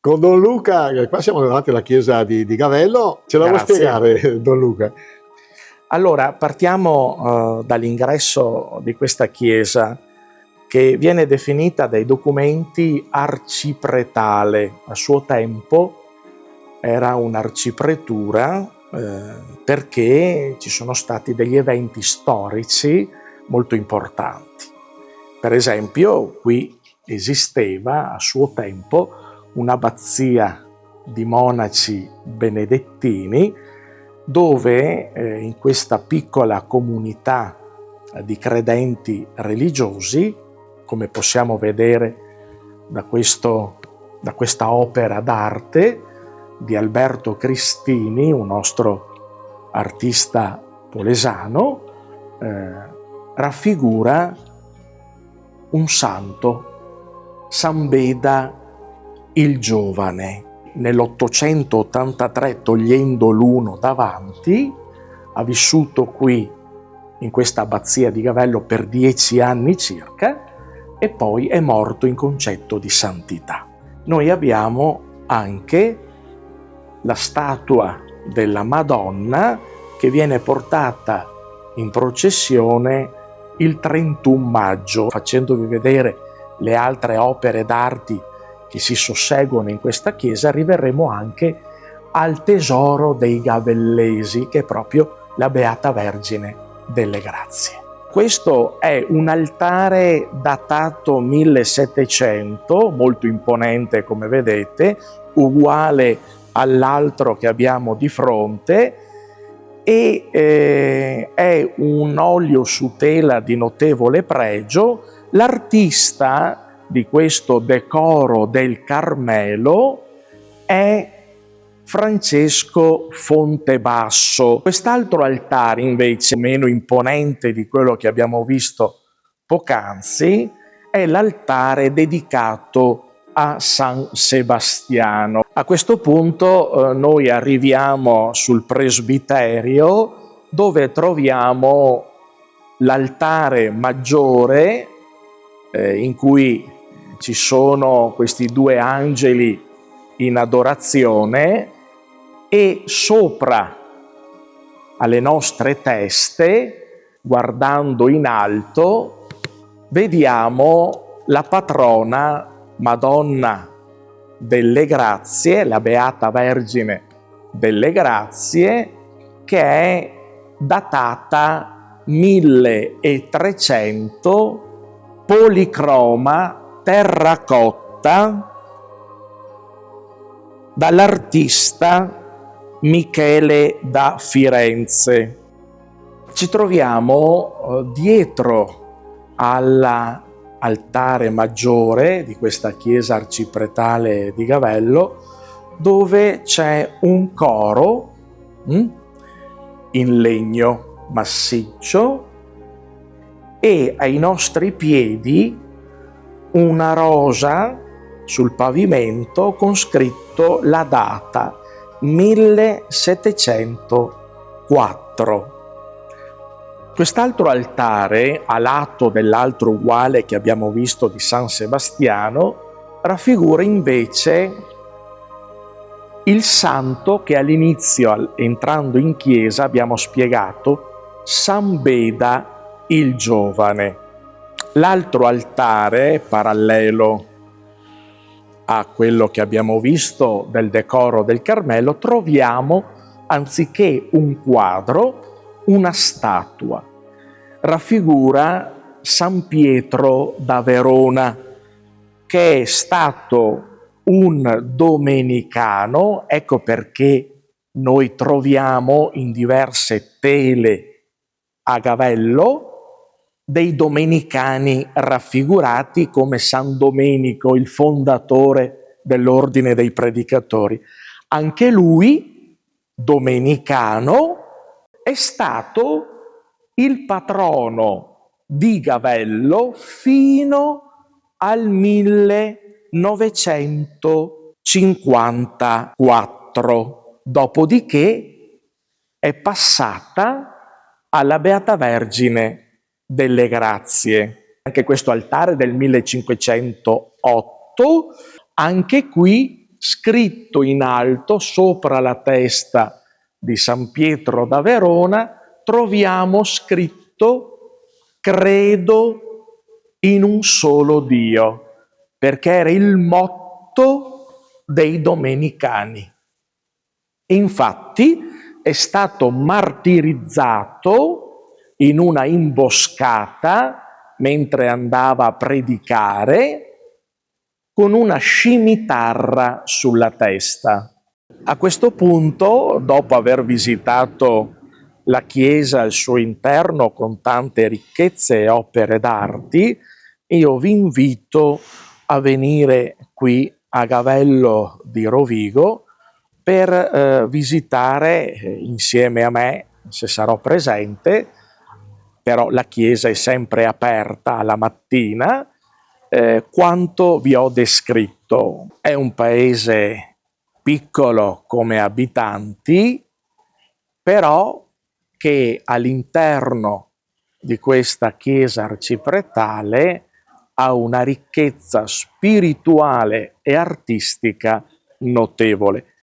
con Don Luca. Qua siamo davanti alla chiesa di Gavello. Ce la vuoi Grazie. spiegare, Don Luca? Allora, partiamo dall'ingresso di questa chiesa, che viene definita dai documenti arcipretale. A suo tempo era un'arcipretura perché ci sono stati degli eventi storici molto importanti. Per esempio, qui esisteva a suo tempo un'abbazia di monaci benedettini dove in questa piccola comunità di credenti religiosi, come possiamo vedere da questa opera d'arte di Alberto Cristini, un nostro artista polesano, raffigura un santo, San Beda il Giovane. Nell'883, togliendo l'uno davanti, ha vissuto qui in questa abbazia di Gavello per 10 anni circa e poi è morto in concetto di santità. Noi abbiamo anche la statua della Madonna che viene portata in processione il 31 maggio, facendovi vedere le altre opere d'arte che si susseguono in questa chiesa. Arriveremo anche al tesoro dei Gavellesi, che è proprio la Beata Vergine delle Grazie. Questo è un altare datato 1700, molto imponente come vedete, uguale all'altro che abbiamo di fronte, e è un olio su tela di notevole pregio. L'artista di questo decoro del Carmelo è Francesco Fontebasso. Quest'altro altare invece, meno imponente di quello che abbiamo visto poc'anzi, è l'altare dedicato a San Sebastiano. A questo punto noi arriviamo sul presbiterio, dove troviamo l'altare maggiore in cui ci sono questi due angeli in adorazione, e sopra alle nostre teste, guardando in alto, vediamo la patrona Madonna delle Grazie, la Beata Vergine delle Grazie, che è datata 1300, policroma, terracotta, dall'artista Michele da Firenze. Ci troviamo dietro all'altare maggiore di questa chiesa arcipretale di Gavello, dove c'è un coro in legno massiccio e ai nostri piedi una rosa sul pavimento con scritto la data 1704. Quest'altro altare, a lato dell'altro uguale che abbiamo visto di San Sebastiano, raffigura invece il santo che all'inizio, entrando in chiesa, abbiamo spiegato, San Beda il Giovane. L'altro altare, parallelo a quello che abbiamo visto del decoro del Carmelo, troviamo, anziché un quadro, una statua. Raffigura San Pietro da Verona, che è stato un domenicano. Ecco perché noi troviamo in diverse tele a Gavello dei domenicani raffigurati, come San Domenico, il fondatore dell'ordine dei predicatori. Anche lui, domenicano, è stato il patrono di Gavello fino al 1954. Dopodiché è passata alla Beata Vergine delle Grazie. Anche questo altare del 1508, anche qui scritto in alto sopra la testa di San Pietro da Verona, troviamo scritto credo in un solo Dio, perché era il motto dei domenicani. Infatti è stato martirizzato in una imboscata mentre andava a predicare con una scimitarra sulla testa. A questo punto, dopo aver visitato la chiesa al suo interno con tante ricchezze e opere d'arte, io vi invito a venire qui a Gavello di Rovigo per visitare insieme a me, se sarò presente, però la chiesa è sempre aperta la mattina, quanto vi ho descritto. È un paese piccolo come abitanti, però che all'interno di questa chiesa arcipretale ha una ricchezza spirituale e artistica notevole.